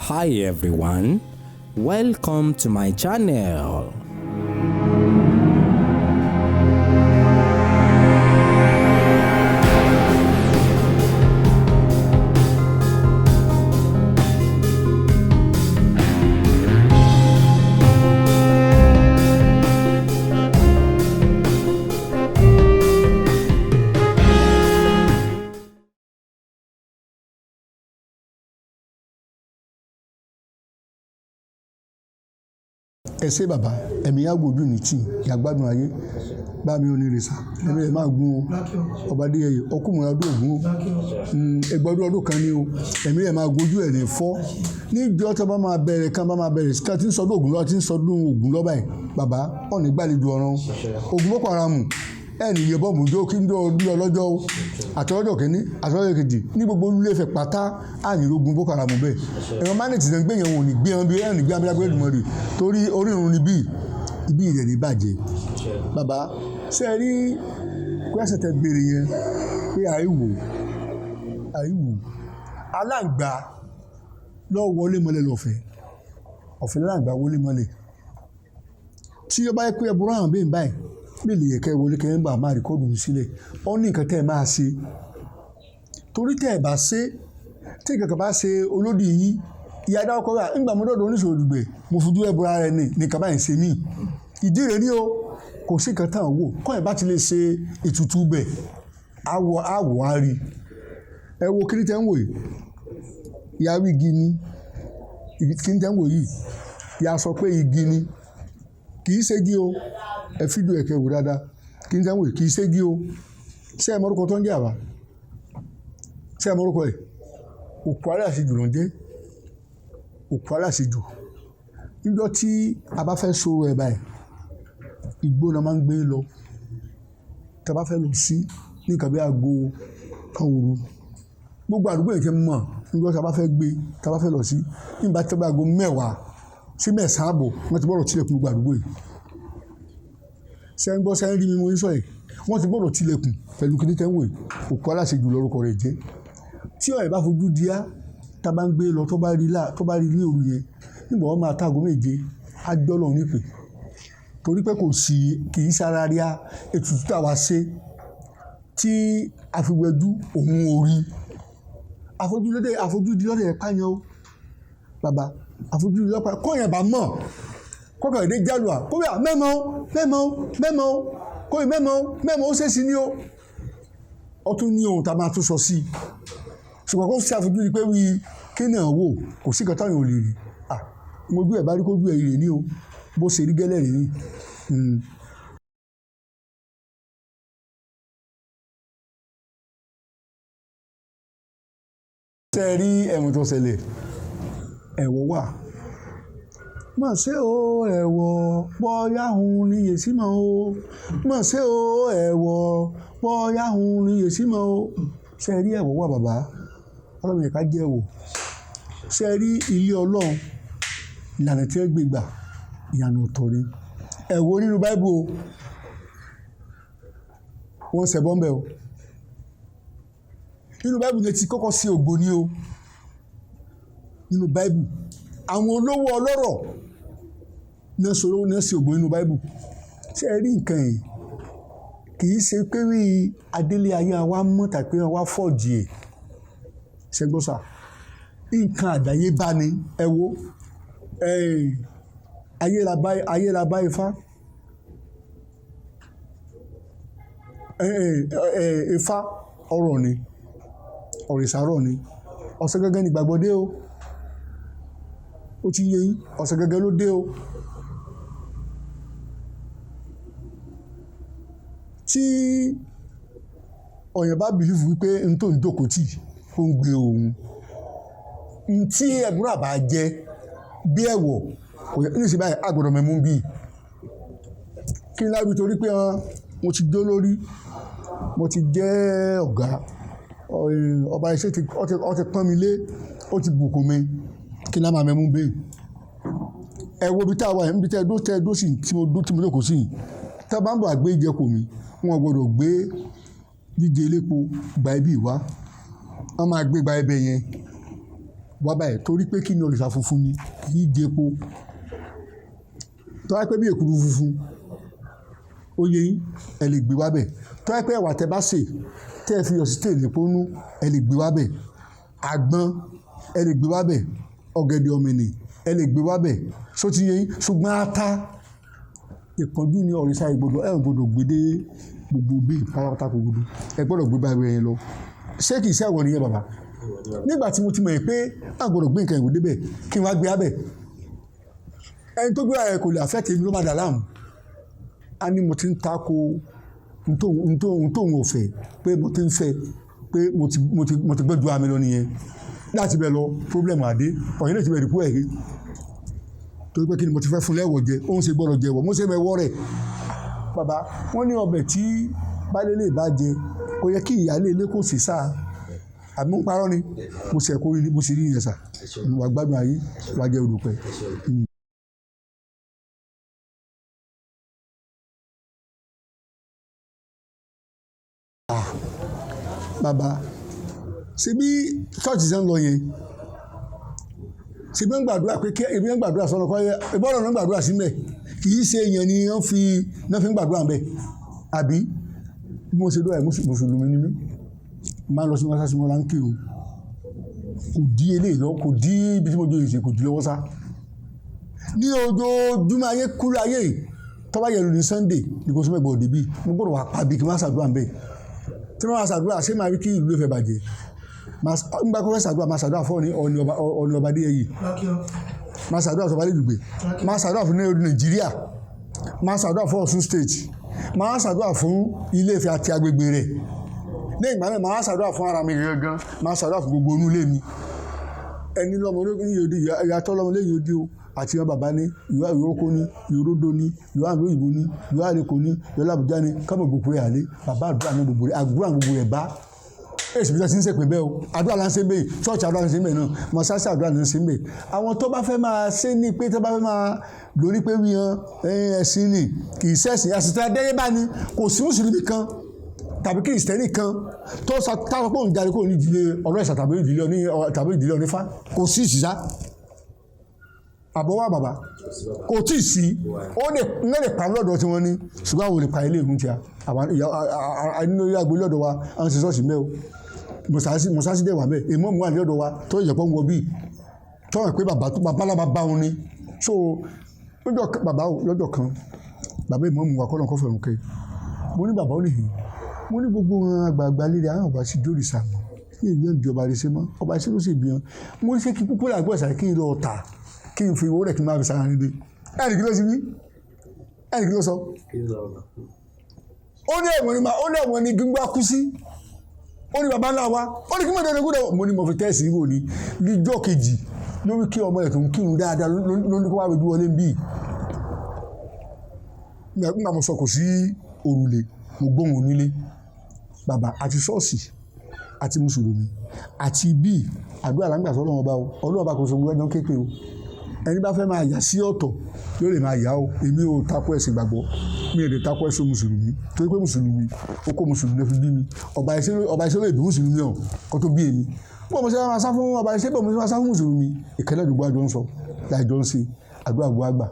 Hi everyone, welcome to my channel. Ẹ ṣé bàbá ẹ̀mí àgbòdù ní tí ìyàgbádùn ayé bá mi ò ní rèsà ẹ̀mí ẹ̀ máa gún o ọba adéyẹyẹ ọkùnrin ọdún ògún ẹgbọ́dún ọdún kan ní o ẹ̀mí ẹ̀ máa gojú ẹ̀ ní fọ́ níjọ́ tó bá máa bẹ̀rẹ̀ kan bá máa bẹ̀rẹ̀ sí ká tí ń sọdún ògún lọ́wọ́ tí ń sọdún ògún lọ́ba ẹ̀ bàbá ọ̀nì gbàlejò ọ̀ràn ògún Boko Haram ẹ̀ ní iye bọ́ọ̀mù jó kí ń dọ́ ọlọ́jọ́ o àtọ́lọ́jọ́ kìíní àtọ́lọ́jọ́ kejì ní gbogbo olúléfẹ̀ pátá àyìnlógún Boko Haram bẹ́ẹ̀ ẹ̀rọ mánìtì náà gbé yẹn wò ní gbé wọn bí ẹ̀ ní gbé abẹ́rẹ́ gbẹ́dùmọ̀ rè torí orírun ni ibi ìrẹ̀ ní bàjẹ́ bàbá ṣe rí kwẹ́sẹ̀ tẹ béèrè yẹn pé àìwò aláǹgbá lọ wọlé mọ́lẹ̀ lọ́fẹ̀ẹ́ ọ̀fẹ́ aláǹgbá wọlé mọ́lẹ̀ tí ó bá yẹ pé ẹbúrú àwọn bẹ́ẹ̀ báyìí bí lè yẹ kẹ́ wọlé kẹ́ ń bà máa rìkọ́dù sílẹ̀ ó ní nǹkan tẹ́ ẹ máa ṣe torí tẹ́ ẹ bá ṣe tí nǹkan kan bá ṣe olódì yìí ìyá dáwọ́ kọ́ nígbà mo dọ́dọ̀ oníṣòwò dùgbẹ̀ mo fojú ẹbúra rẹ ní kaba yẹn ṣe mí ìdí rẹ ní o kò sí nǹkan tán wò kọ́ ẹ̀ bá ti lè ṣe ètùtù bẹ̀ àwọ̀ á rí ẹ wo kí ni tẹ́ ń wò yìí ìyá wí igi ni kí ni tẹ́ ń wò yìí ìyá sọ pé igi ni kì í ṣégi o ẹ fídíò ẹ̀kẹ́ wò dáadáa kí ni tẹ́ ń wò yìí kì í ṣégi o ṣé ẹ mọ́rúkọ tó ń jẹ́ àbá ṣé ẹ mọ́rúkọ ẹ̀ òkú aláṣejù ló ń jẹ́ òkú aláṣejù níjọ́ tí a bá fẹ́ sọ̀rọ̀ ẹ̀ báyìí igbó náà máa ń gbé lọ tí a bá fẹ́ lọ sí ní nǹkan bí aago kan òru gbogbo àdúgbò yìí ti mọ̀ níjọ́ tí a bá fẹ́ gbé tí a bá fẹ́ lọ sí nígbà tí a bá aago 10 sí 9 àbọ̀ wọ́n ti gbọ́dọ̀ tilẹ̀kùn gbogbo àdúgbò yìí sẹ́yìn gbọ́ sẹ́yìn rí mi mo ń sọ yìí wọ́n ti gbọ́dọ̀ tilẹ̀kùn pẹ̀lú kí ní tẹ́ ń wò yìí òkú aláṣejù lórúkọ rẹ̀ jẹ́ tí ọ̀rẹ́ bá fojú di á tá a bá ń gbé lọ tó bá rí ní òru yẹn nígbà wọn máa táàgó 7 á gbọ́lọ̀ nípè torí pé kì í sára rí ètùtù táwa ṣe tí àfiwẹ́jú òun orí àfojúdi lọ́dẹ̀ ẹ̀ pààyàn o bàbá àfojúdi lọ́pàá kọ́yìn bá mọ̀ kọ́kàn èdè jálùwà kóbíà mẹ́mọ́ kóyìn mẹ́mọ́ ó ṣèṣì ní o ó tún ní ohun tá a máa tún sọ sí i ṣùgbọ́n kó ṣe àfojúdi pé wí kí náà wò kò sí kan táwọn ò lè rí mojú ẹ̀ bá rí kójú ẹ̀ rè ní o bó ṣe rí gẹ́lẹ́ rè ní. ṣe rí ẹ̀wọ̀n tó ṣẹlẹ̀ ẹ̀wọ̀ wà mọ̀ ṣé o ẹ̀wọ̀ pọ́yáhùn ní yèsímọ̀ o mọ̀ ṣé o ẹ̀wọ̀ pọ́yáhùn ní yèsímọ̀ o ṣe rí ẹ̀wọ̀ wà bàbá ọlọ́run yẹn ká jẹ́ ẹ̀wọ̀ ṣe rí ilé ọlọ́run ìlànà tí ẹ gbé gbà ìyànà ọ̀tọ̀ ni ẹ wo nínú báíbù o wọ́n ṣẹbọ ńbẹ̀ o nínú báíbù ni ti kọ́kọ́ sí ògbó ni o nínú báíbù àwọn olówó ọlọ́rọ̀ náà sọ̀rọ̀ náà sí ògbó nínú báíbù ṣé ẹ rí nǹkan yìí kì í ṣe pé rí adélé ayé wa mọ̀ tàbí wa fọ́ọ̀jì ẹ̀ ṣẹgbọ́sà nǹkan àdáyébá ni ẹ wo ayé la bá ifá ifá ọ̀rọ̀ ni ọ̀rìṣàrọ̀ ni ọ̀sẹ̀ gẹ́gẹ́ ni gbàgbọ́ dé o ó ti yé yín ọ̀sẹ̀ gẹ́gẹ́ ló dé o tí ọ̀yàn bá bìlífù wípé n tó ń jókòó tì ó ń gbé òun n tí ẹ̀bùrà bá jẹ́ bí ẹ̀wọ̀ kò yẹ ní ìsìn báyìí àgbọ̀dọ̀ mẹ́mú bí kí n lábí torí pé mo ti dó lórí mo ti jẹ́ ọ̀gá ọba iṣẹ́ ọ ti pọ́n mi lé ó ti bùkún mi kí n lá máa mẹ́mú bí ẹ wo bí táwa ẹ̀ ń bí tẹ́ ẹ dó sí tí mo jókòó sí tá a bá ń bọ̀ àgbé ìjẹ́kù mi wọn gbọ́dọ̀ gbé jíjẹ elépo gba ibi ìwá wọ́n máa gbé gba ibẹ̀ yẹn wá báyìí torí pé kí ni òrìṣà funfun ni kì í jẹpo tó wáyé pé bí èkuru funfun ó yẹ yín ẹ lè gbé wá bẹ̀ tó wáyé pé ẹ̀wà tẹ bá sè tẹ́ ẹ fi yọ̀ sí tè lè pónú ẹ lè gbé wá bẹ̀ àgbọn ẹ lè gbé wá bẹ̀ ọ̀gẹ̀dẹ̀ ọ̀mìnì ẹ lè gbé wá bẹ̀ só ti yẹ yín ṣùgbọ́n ata ìpọ́njú ní òrìṣà ìgbọ́dọ̀ ẹ gbọ́dọ̀ gbédé gbogbo bí pátápátá kò gbọdọ̀ ẹ gbọ́dọ̀ gbé báyìí yẹn lọ ṣé kìí ṣe ẹ̀wọ̀n nìyẹn bàbá nígbà tí mo ti mọ̀ pé a gbọ́dọ̀ gbé nǹkan ìwé débẹ̀ kí n wá gbé abẹ̀ ẹni tó gbé ara rẹ̀ kò lè àfẹ́ tèmi ló má dà láàmú a ní mo ti ń tako ntòun ò fẹ́ pé mo ti ń fẹ́ pé mo ti gbẹ́jú àmì lọ nìyẹn láti bẹ̀ lọ pírọ́blẹ̀mù àdé ọ̀yìn náà ti bẹ̀rẹ̀ kú ẹ̀ yìí torí pé kí ni mo ti fẹ́ fún lẹ́wọ̀ jẹ òun ṣe gbọ́dọ̀ jẹ̀wọ̀ mo ṣe mẹ́wọ́ rẹ̀ bàbá wọ́n ní ọbẹ̀ tí baálé lè bá jẹ kò yẹ kí ìyáálé ilé kò sí sáà àbí mo ń parọ́ ni mo ṣe ẹ̀kọ́ rí bó ṣe rí yẹn sà wà gbádùn ayé wà jẹ́ olùpẹ̀. Bàbá ṣe bí ṣọ́ọ̀ṣì ṣe ń lọ yẹn ṣe bí ń gbàdúrà pé kí ebi ń gbàdúrà sọ́nà kọ́ yẹ ìbọ̀rọ̀ náà ń gbàdúrà sí mẹ́ kì í ṣe èèyàn ni wọ́n fi ń gbàdúrà bẹ́ẹ̀ àbí bí mo ṣe dọ́ ẹ̀ mùsùlùmí ni mí máa ń lọ sí wọn sásí wọn láńkì o kò dí eléyìí lọ kò dí ibi tí mo jọ ìṣe kò dí lọ́wọ́ sá ní ojoojúmọ́ ayé kúrò ayé tọ́ba yẹn lónìí Sunday ní kò sọ́mọ́ ìbọn òde bíi mo gbọ́dọ̀ wà pàbí kí n má ṣàdúrà bẹ́ẹ̀ tí wọ́n máa ṣàdúrà ṣé máa rí kí ìlú Ifẹ̀ bàjẹ́ nígbà kó fẹ́ ṣàdúrà máa ṣàdúrà fún Ọọ̀ni ọba Adéyẹyè máa ṣàdúrà fún Balẹ̀dùgbẹ̀ máa ṣàdúrà fún Nàìjíríà máa ṣàdúrà fún Ọ̀ṣun state máa ṣàdúrà fún Ilé Ifẹ̀ àti agbègbè rẹ̀ lẹ́yìn ìgbà náà máa ṣàdúrà fún ara mi gangan máa ṣàdúrà fún gbogbo inú ilé mi ẹni lọ́mọ ológun yìí odi ìyàtọ̀ lọ́mọ lẹ́yìn odi o àti wọn bàbá ní ìwà ìrókò ní ìródó ní ìwà àlọ́ òyìnbó ní ìwà àlekò ní ìwà làbújá ní kámọ̀ gbogbo rẹ̀ àlẹ́ bàbá àdúrà ní gbogbo rẹ̀ àdúrà gbogbo rẹ̀ bá èsì bíi ṣe ń sèpè bẹ́ẹ̀ o àdúrà là ń ṣe bẹ́ẹ̀ ṣọ́ọ̀ṣì àdúrà là ń ṣe bẹ́ẹ̀ náà mọ̀ṣáṣí àdúrà là ń ṣe bẹ́ẹ̀ àwọn tó bá fẹ́ máa ṣe ní pé tó bá fẹ́ máa lórí pé wíyan ẹ̀sìn ni kì í ṣẹ̀sìn àṣìṣe adẹ́yẹ́bá ni kò sí mùsùlùmí kan tàbí kìrìsìtẹ́nì kan tó táwọn pọ̀ ń jáde kó ní ìdílé ọ̀rọ̀ ẹ̀sà tàbí ìdílé onífá kò sí ìsìsá àbọ̀wá bàbá kò tí ì sí ó lè pa lọ́dọ̀ tí wọ́n ní ṣùgbọ́n àwọn ò lè pa ilé ìhun tí a nínú ilé àgbélé ọ̀dọ̀ wa àwọn ti sọ́ọ̀sì mẹ́ o mọ̀sáàsì dẹ̀ wà bẹ́ẹ̀ èmọ́ mú àlẹ́ ọ̀dọ̀ wa tó ìjọpọ̀ ń wọ bíi tọ́wọ̀n pé bàbá lábá bá wọn ni so lọ́jọ́ kan bàbá ìmọ̀ mú wa kọ́ lọ́nkọ́ fẹ̀rùn kẹ́ mo ní bàbá ó lè hìn mo ní gbogbo àgbààgbà lédè àwọn ọba sí dórí sàmù ní ìlú ìdí ọba rẹ ṣe mọ ọba ṣe ló sì bí wọn mo ní ṣe kí púpọ̀ làgbọ̀ ṣàì kí n lọ ọ̀tà kí n fi owó rẹ̀ kí n máa fi sára nílé ẹnì kí ló sì wí ẹnì kí ló sọ. ó ní ẹ̀wọ̀n ni gbígbá kú sí ó ní bàbá ńlá wa ó ní kí mọ̀ dẹ́nu kúrò mo ní mo fi tẹ́sí wò ní níjọ́ kejì lórí kí ọmọ ẹ̀ tó ń kírun dáadáa ló ní kó wá rojú wọlé ń bì nígbà mo sọ kò sí òrùlé mo gbóhùn onílé bàbá àti ṣọ́ọ̀ṣì àti mùsùlùmí àti bíi àdúrà láǹgbà sọ ọlọ́run ọba kò sọ gbogbo ẹjọ́ kéèké o ẹni bá fẹ́ máa yà sí ọ̀tọ̀ yóò lè máa yà o èmi ò takò ẹ̀sìn gbàgbọ́ mi ò lè takò ẹ̀sìn mùsùlùmí torí pé mùsùlùmí ó kó mùsùlùmí fi bí mi ọba ìṣẹ́lẹ̀ ìdùn mùsùlùmí náà kó tó bí èmi bó mo ṣe máa sá fún ọba ìṣẹ́lẹ̀ bó mo ṣe máa sá fún mùsùlùmí ìkẹlẹ́ ìdùgbò àjọ ń sọ láìjọ ń ṣe àdúrà gbọ́ àgbà.